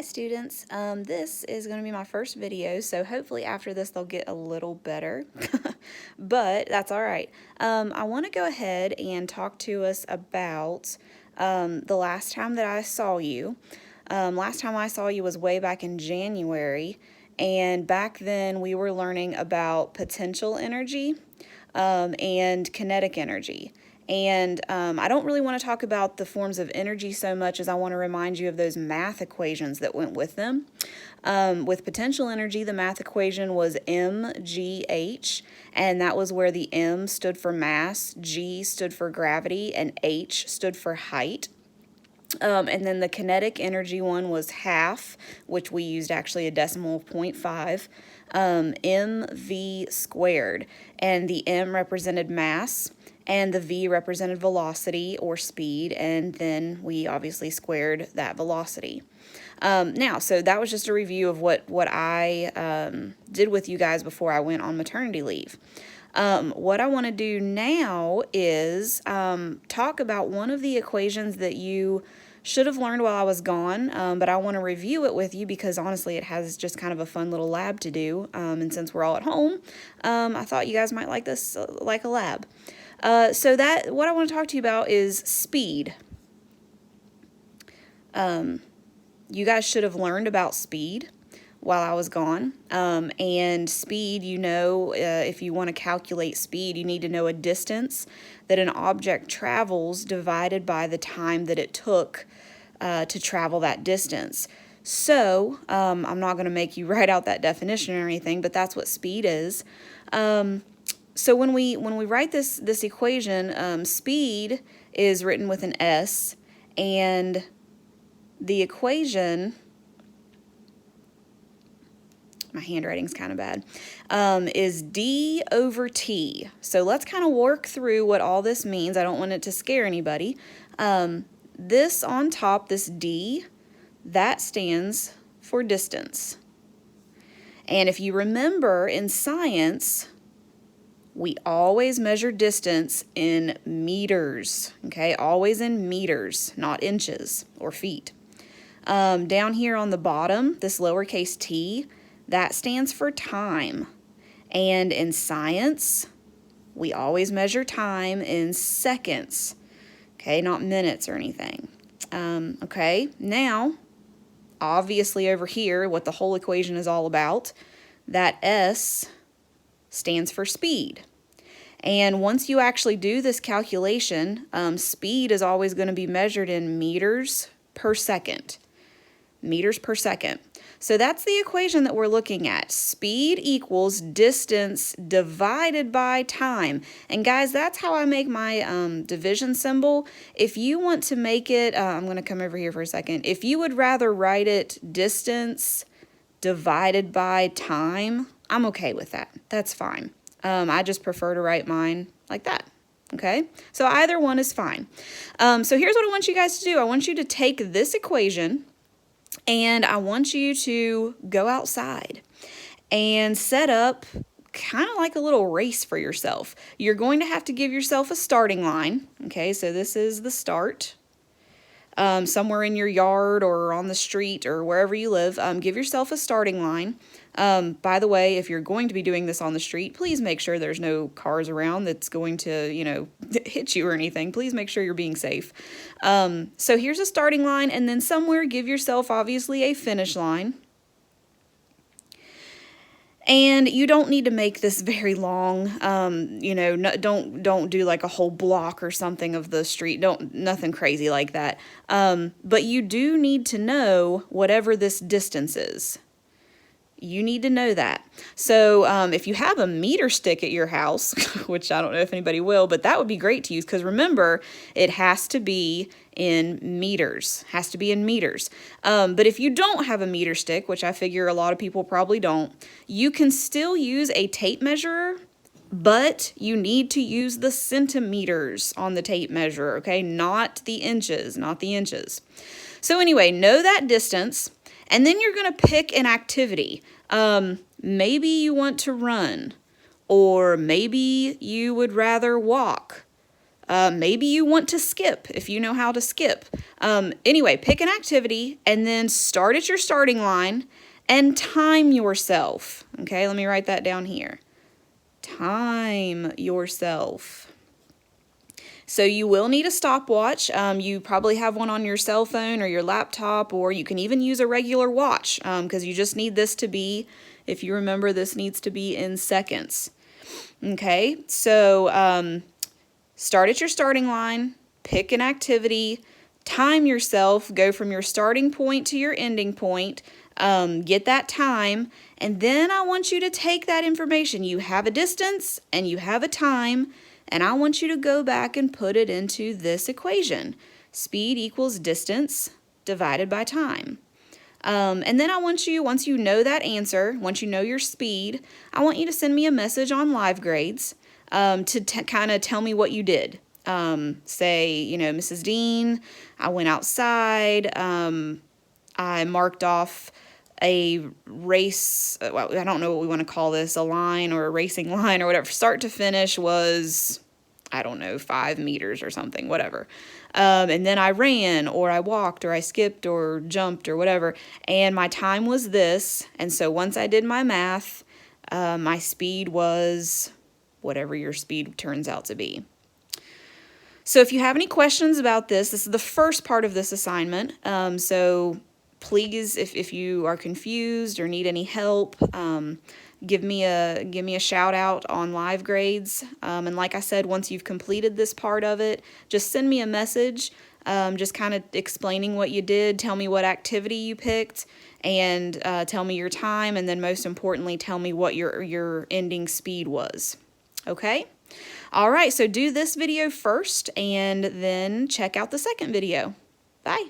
Hi students, this is going to be my first video, so hopefully after this they'll get a little better, but that's all right. I want to go ahead and talk to us about the last time that I saw you. Last time I saw you was way back in January, and back then we were learning about potential energy and kinetic energy. And I don't really want to talk about the forms of energy so much as I want to remind you of those math equations that went with them. With potential energy, the math equation was mgh, and that was where the m stood for mass, g stood for gravity, and h stood for height. And then the kinetic energy one was half, which we used actually a decimal of 0.5, mv squared. And the m represented mass, and the v represented velocity or speed, and then we obviously squared that velocity. Now, so that was just a review of what I did with you guys before I went on maternity leave. What I want to do now is talk about one of the equations that you should have learned while I was gone, but I want to review it with you because honestly it has just kind of a fun little lab to do, and since we're all at home, I thought you guys might like this like a lab. So what I want to talk to you about is speed. You guys should have learned about speed while I was gone. And speed, if you want to calculate speed, you need to know a distance that an object travels divided by the time that it took to travel that distance. So, I'm not going to make you write out that definition or anything, but that's what speed is. So when we write this equation, speed is written with an S, and the equation, my handwriting's kind of bad, is d over t. So let's kind of work through what all this means. I don't want it to scare anybody. This on top, this d, that stands for distance. And if you remember in science, we always measure distance in meters, okay? Always in meters, not inches or feet. Down here on the bottom, this lowercase t, that stands for time. And in science, we always measure time in seconds, okay? Not minutes or anything. Okay, now, obviously over here, what the whole equation is all about, that S stands for speed. And once you actually do this calculation, speed is always going to be measured in meters per second. Meters per second. So that's the equation that we're looking at. Speed equals distance divided by time. And guys, that's how I make my division symbol. If you want to make it, I'm going to come over here for a second. If you would rather write it distance divided by time, I'm okay with that. That's fine. I just prefer to write mine like that. Okay, so either one is fine. So here's what I want you guys to do. I want you to take this equation and I want you to go outside and set up kind of like a little race for yourself. You're going to have to give yourself a starting line. Okay, so this is the start. Somewhere in your yard or on the street or wherever you live, give yourself a starting line. By the way, if you're going to be doing this on the street, please make sure there's no cars around that's going to, hit you or anything. Please make sure you're being safe. So here's a starting line, and then somewhere give yourself, obviously, a finish line. And you don't need to make this very long, don't do like a whole block or something of the street. Nothing crazy like that. But you do need to know whatever this distance is. You need to know that. So if you have a meter stick at your house, which I don't know if anybody will, but that would be great to use because remember, it has to be in meters. Has to be in meters. But if you don't have a meter stick, which I figure a lot of people probably don't, you can still use a tape measure, but you need to use the centimeters on the tape measure, okay? Not the inches, not the inches. So anyway, know that distance. And then you're going to pick an activity. Maybe you want to run, or maybe you would rather walk. Maybe you want to skip if you know how to skip. Anyway, pick an activity and then start at your starting line and time yourself. Okay, let me write that down here. Time yourself. So you will need a stopwatch. You probably have one on your cell phone or your laptop, or you can even use a regular watch because you just need this to be, if you remember, this needs to be in seconds. Okay, so start at your starting line, pick an activity, time yourself, go from your starting point to your ending point, get that time, and then I want you to take that information. You have a distance and you have a time, and I want you to go back and put it into this equation. Speed equals distance divided by time. And then I want you, once you know that answer, once you know your speed, I want you to send me a message on LiveGrades to kind of tell me what you did. Say, you know, Mrs. Dean, I went outside, I marked off a race, well, I don't know what we want to call this, a line or a racing line or whatever. Start to finish was, I don't know, 5 meters or something, whatever. And then I ran or I walked or I skipped or jumped or whatever. And my time was this. And so once I did my math, my speed was whatever your speed turns out to be. So if you have any questions about this is the first part of this assignment. So please, if you are confused or need any help, give me a shout out on LiveGrades. And like I said, once you've completed this part of it, just send me a message, just kind of explaining what you did, tell me what activity you picked, and tell me your time, and then most importantly, tell me what your ending speed was. Okay? All right, so do this video first, and then check out the second video. Bye.